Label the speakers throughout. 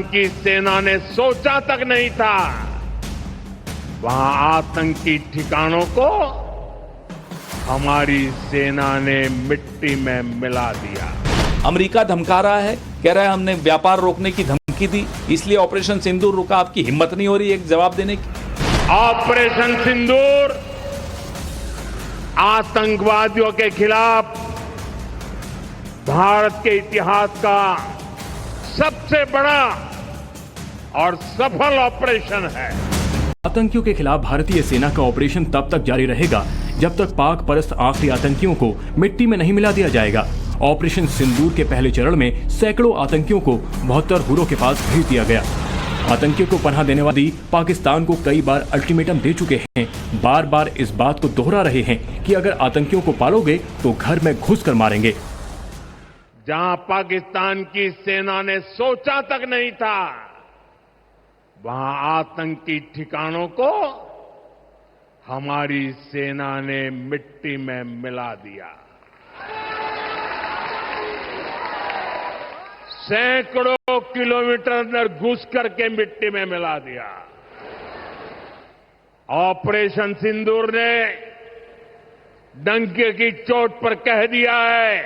Speaker 1: की सेना ने सोचा तक नहीं था, वहां आतंकी ठिकानों को हमारी सेना ने मिट्टी में मिला दिया।
Speaker 2: अमेरिका धमका रहा है, कह रहा है हमने व्यापार रोकने की धमकी दी, इसलिए ऑपरेशन सिंदूर रुका। आपकी हिम्मत नहीं हो रही एक जवाब देने की?
Speaker 1: ऑपरेशन सिंदूर आतंकवादियों के खिलाफ भारत के इतिहास का सबसे बड़ा और सफल ऑपरेशन है।
Speaker 3: आतंकियों के खिलाफ भारतीय सेना का ऑपरेशन तब तक जारी रहेगा जब तक पाक परस्त आखिरी आतंकियों को मिट्टी में नहीं मिला दिया जाएगा। ऑपरेशन सिंदूर के पहले चरण में सैकड़ों आतंकियों को 72 हुरों के पास भेज दिया गया। आतंकियों को पनाह देने वाली पाकिस्तान को कई बार अल्टीमेटम दे चुके हैं, बार बार इस बात को दोहरा रहे हैं कि अगर आतंकियों को पालोगे तो घर में घुस कर मारेंगे।
Speaker 1: जहां पाकिस्तान की सेना ने सोचा तक नहीं था, वहां आतंकी ठिकानों को हमारी सेना ने मिट्टी में मिला दिया। सैकड़ों किलोमीटर अंदर घुस करके मिट्टी में मिला दिया। ऑपरेशन सिंदूर ने डंके की चोट पर कह दिया है,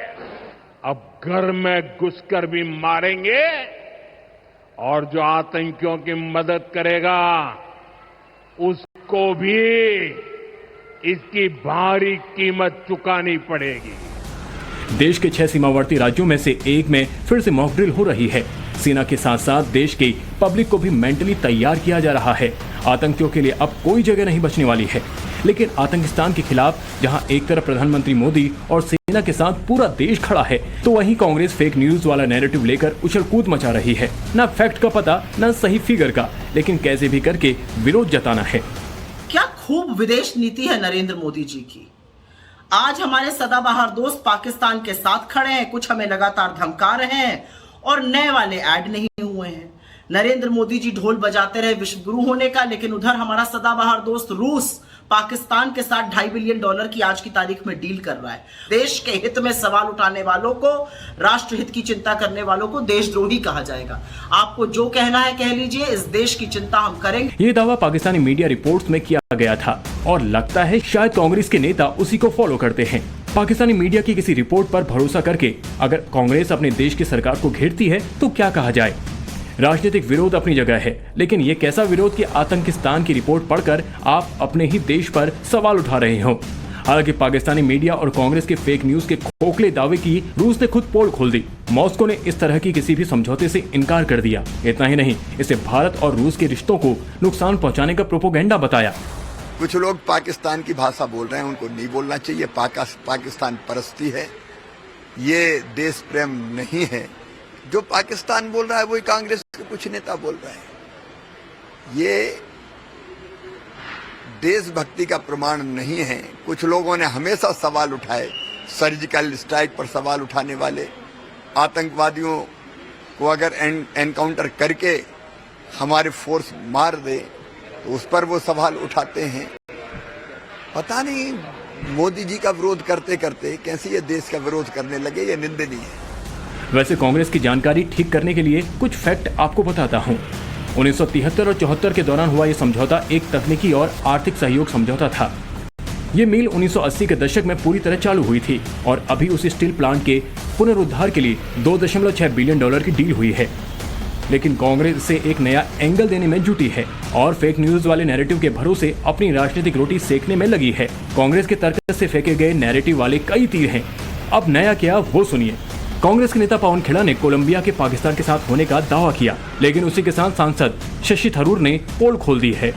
Speaker 1: अब घर में घुसकर भी मारेंगे और जो आतंकियों की मदद करेगा उसको भी इसकी भारी कीमत चुकानी पड़ेगी।
Speaker 3: देश के 6 सीमावर्ती राज्यों में से एक में फिर से मॉक ड्रिल हो रही है। सेना के साथ साथ देश की पब्लिक को भी मेंटली तैयार किया जा रहा है। आतंकियों के लिए अब कोई जगह नहीं बचने वाली है। लेकिन आतंकिस्तान के खिलाफ जहां एक तरफ प्रधानमंत्री मोदी और सेना के साथ पूरा देश खड़ा है, तो वहीं कांग्रेस फेक न्यूज वाला नैरेटिव लेकर उछल कूद मचा रही है। न फैक्ट का पता, न सही फिगर का, लेकिन कैसे भी करके विरोध जताना है।
Speaker 4: क्या खूब विदेश नीति है नरेंद्र मोदी जी की। आज हमारे सदाबहार दोस्त पाकिस्तान के साथ खड़े हैं, कुछ हमें लगातार धमका रहे हैं और नए वाले ऐड नहीं हुए हैं। नरेंद्र मोदी जी ढोल बजाते रहे विश्व गुरु होने का, लेकिन उधर हमारा सदाबहार दोस्त रूस पाकिस्तान के साथ $2.5 बिलियन की आज की तारीख में डील कर रहा है। देश के हित में सवाल उठाने वालों को, राष्ट्र हित की चिंता करने वालों को देशद्रोही कहा जाएगा। आपको जो कहना है कह लीजिए, इस देश की चिंता हम करेंगे।
Speaker 3: ये दावा पाकिस्तानी मीडिया रिपोर्ट्स में किया गया था और लगता है शायद कांग्रेस के नेता उसी को फॉलो करते हैं। पाकिस्तानी मीडिया की किसी रिपोर्ट पर भरोसा करके अगर कांग्रेस अपने देश की सरकार को घेरती है तो क्या कहा जाए। राजनीतिक विरोध अपनी जगह है, लेकिन ये कैसा विरोध कि आतंकिस्तान की रिपोर्ट पढ़कर आप अपने ही देश पर सवाल उठा रहे हो। हालांकि पाकिस्तानी मीडिया और कांग्रेस के फेक न्यूज के खोखले दावे की रूस ने खुद पोल खोल दी। मॉस्को ने इस तरह की किसी भी समझौते से इनकार कर दिया। इतना ही नहीं, इसे भारत और रूस के रिश्तों को नुकसान पहुंचाने का प्रोपोगेंडा बताया।
Speaker 5: कुछ लोग पाकिस्तान की भाषा बोल रहे हैं, उनको नहीं बोलना चाहिए। पाकिस्तान परस्ती है, ये देश प्रेम नहीं है। जो पाकिस्तान बोल रहा है वही कांग्रेस के कुछ नेता बोल रहे हैं। ये देशभक्ति का प्रमाण नहीं है। कुछ लोगों ने हमेशा सवाल उठाए, सर्जिकल स्ट्राइक पर सवाल उठाने वाले, आतंकवादियों को अगर एनकाउंटर करके हमारे फोर्स मार दे तो उस पर वो सवाल उठाते हैं। पता नहीं मोदी जी का विरोध करते करते कैसे ये देश का विरोध करने लगे, ये निंदनीय है।
Speaker 3: वैसे कांग्रेस की जानकारी ठीक करने के लिए कुछ फैक्ट आपको बताता हूँ। 1973 और 74 के दौरान हुआ ये समझौता एक तकनीकी और आर्थिक सहयोग समझौता था। ये मिल 1980 के दशक में पूरी तरह चालू हुई थी और अभी उस स्टील प्लांट के पुनरुद्धार के लिए $2.6 बिलियन की डील हुई है। लेकिन कांग्रेस इसे एक नया एंगल देने में जुटी है और फेक न्यूज वाले नैरेटिव के भरोसे अपनी राजनीतिक रोटी सेकने में लगी है। कांग्रेस के तर्क से फेंके गए नैरेटिव वाले कई तीर हैं। अब नया क्या वो सुनिए। कांग्रेस के नेता पवन खेड़ा ने कोलंबिया के पाकिस्तान के साथ होने का दावा किया, लेकिन उसी के साथ सांसद शशि थरूर ने पोल खोल दी है।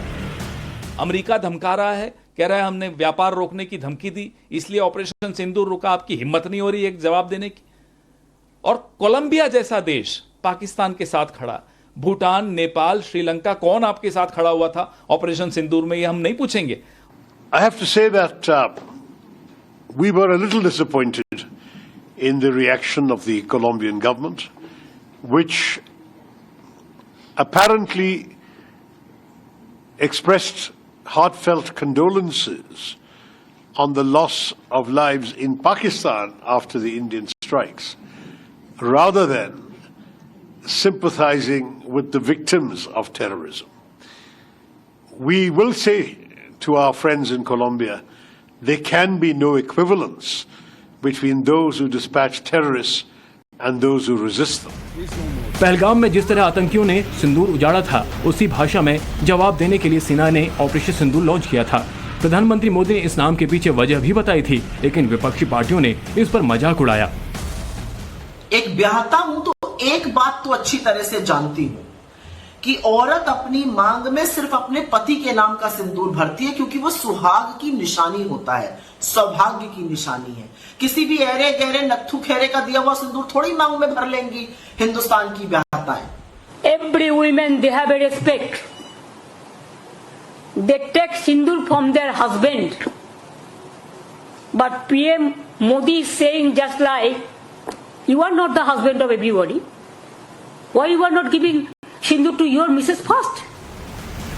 Speaker 2: अमेरिका धमका रहा है, कह रहा है हमने व्यापार रोकने की धमकी दी, इसलिए ऑपरेशन सिंदूर रुका। आपकी हिम्मत नहीं हो रही एक जवाब देने की? और कोलंबिया जैसा देश पाकिस्तान के साथ खड़ा, भूटान, नेपाल, श्रीलंका, कौन आपके साथ खड़ा हुआ था ऑपरेशन सिंदूर में, ये हम नहीं पूछेंगे।
Speaker 6: I have to say that we were a little disappointed in the reaction of the Colombian government, which apparently expressed heartfelt condolences on the loss of lives in Pakistan after the Indian strikes, rather than sympathizing with the victims of terrorism. We will say to our friends in Colombia, there can be no equivalence between those who dispatch terrorists and those who resist them.
Speaker 3: Pahalgam में जिस तरह आतंकियों ने सिंदूर उजाड़ा था, उसी भाषा में जवाब देने के लिए सेना ने ऑपरेशन सिंदूर लॉन्च किया था। प्रधानमंत्री मोदी ने इस नाम के पीछे वजह भी बताई थी, लेकिन विपक्षी पार्टियों ने इस पर मजाक उड़ाया।
Speaker 4: एक ब्याहता हूं तो एक बात तो अच्छी तरह से जानती हूं कि औरत अपनी मांग में सिर्फ अपने पति के नाम का सिंदूर भरती है, क्योंकि वो सुहाग की निशानी होता है, सौभाग्य की निशानी है। किसी भी ऐरे गहरे नत्थु खेरे का दिया हुआ सिंदूर थोड़ी मांग में भर लेंगी हिंदुस्तान की ब्याहताएं।
Speaker 7: Every women they have a respect. They take sindoor from their husband. But PM Modi is saying just like you are not the husband of everybody. Why you are not giving sindoor to your Mrs. first?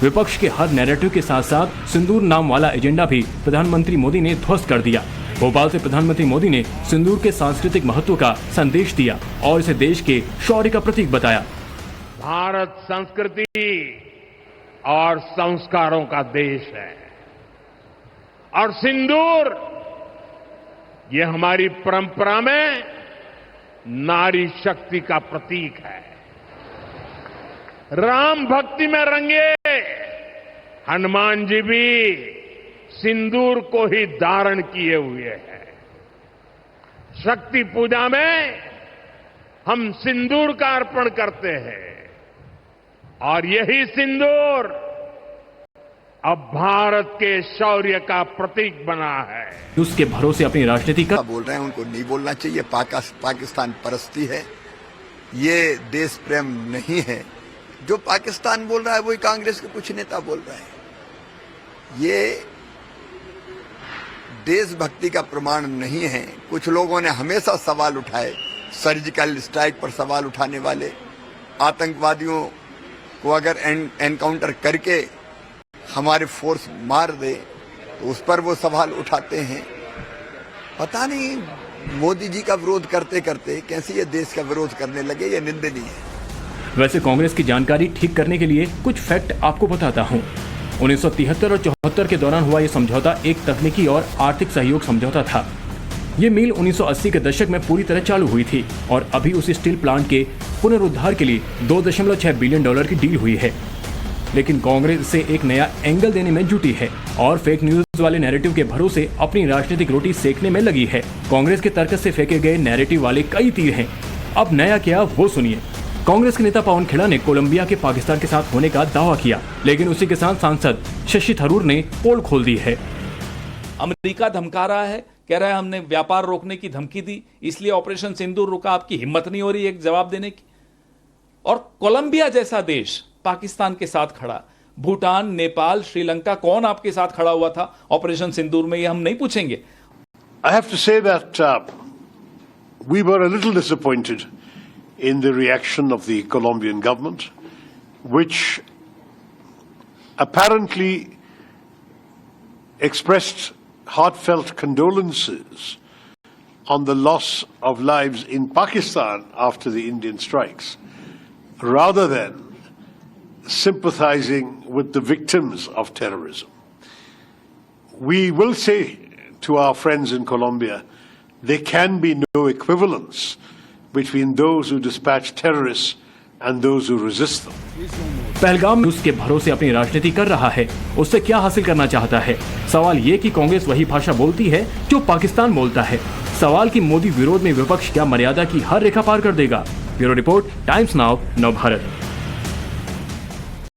Speaker 3: विपक्ष के हर narrative के साथ साथ सिंदूर नाम वाला agenda भी प्रधानमंत्री मोदी ने ध्वस्त कर दिया। भोपाल से प्रधानमंत्री मोदी ने सिंदूर के सांस्कृतिक महत्व का संदेश दिया और इसे देश के शौर्य का प्रतीक बताया।
Speaker 1: भारत संस्कृति और संस्कारों का देश है और सिंदूर ये हमारी परंपरा में नारी शक्ति का प्रतीक है। राम भक्ति में रंगे हनुमान जी भी सिंदूर को ही धारण किए हुए हैं। शक्ति पूजा में हम सिंदूर का अर्पण करते हैं और यही सिंदूर अब भारत के शौर्य का प्रतीक बना है।
Speaker 3: उसके भरोसे अपनी राजनीति का
Speaker 5: बोल रहे हैं, उनको नहीं बोलना चाहिए। पाकिस्तान परस्ती है, ये देश प्रेम नहीं है। जो पाकिस्तान बोल रहा है वही कांग्रेस के कुछ नेता बोल रहे हैं। ये देशभक्ति का प्रमाण नहीं है। कुछ लोगों ने हमेशा सवाल उठाए, सर्जिकल स्ट्राइक पर सवाल उठाने वाले, आतंकवादियों को अगर एनकाउंटर करके हमारे फोर्स मार दे तो उस पर वो सवाल उठाते हैं। पता नहीं मोदी जी का विरोध करते करते कैसे ये देश का विरोध करने लगे, ये निंदनीय है।
Speaker 3: वैसे कांग्रेस की जानकारी ठीक करने के लिए कुछ फैक्ट आपको बताता हूँ। 1973 और 74 के दौरान हुआ ये समझौता एक तकनीकी और आर्थिक सहयोग समझौता था। ये मिल 1980 के दशक में पूरी तरह चालू हुई थी और अभी उस स्टील प्लांट के पुनरुद्धार के लिए $2.6 बिलियन की डील हुई है। लेकिन कांग्रेस इसे एक नया एंगल देने में जुटी है और फेक न्यूज वाले नैरेटिव के भरोसे अपनी राजनीतिक रोटी सेकने में लगी है। कांग्रेस के तर्क से फेंके गए नैरेटिव वाले कई तीर हैं। अब नया क्या वो सुनिए। कांग्रेस के नेता पवन खेड़ा ने कोलंबिया के पाकिस्तान के साथ होने का दावा किया, लेकिन उसी के साथ सांसद शशि थरूर ने पोल खोल दी है।
Speaker 2: अमेरिका धमका रहा है, कह रहा है हमने व्यापार रोकने की धमकी दी, इसलिए ऑपरेशन सिंदूर रुका। आपकी हिम्मत नहीं हो रही एक जवाब देने की। और कोलंबिया जैसा देश पाकिस्तान के साथ खड़ा, भूटान, नेपाल, श्रीलंका, कौन आपके साथ खड़ा हुआ था ऑपरेशन सिंदूर में, ये हम नहीं पूछेंगे।
Speaker 6: I have to say that we were a little disappointed in the reaction of the Colombian government, which apparently expressed heartfelt condolences on the loss of lives in Pakistan after the Indian strikes, rather than sympathizing with the victims of terrorism. We will say to our friends in Colombia, there can be no equivalence between those who dispatch terrorists and those who resist them.
Speaker 3: Pahalgam में उसके भरोसे अपनी राजनीति कर रहा है, उससे क्या हासिल करना चाहता है? सवाल ये कि कांग्रेस वही भाषा बोलती है जो पाकिस्तान बोलता है। सवाल कि मोदी विरोध में विपक्ष क्या मर्यादा की हर रेखा पार कर देगा? ब्यूरो रिपोर्ट, टाइम्स नाउ, नव भारत।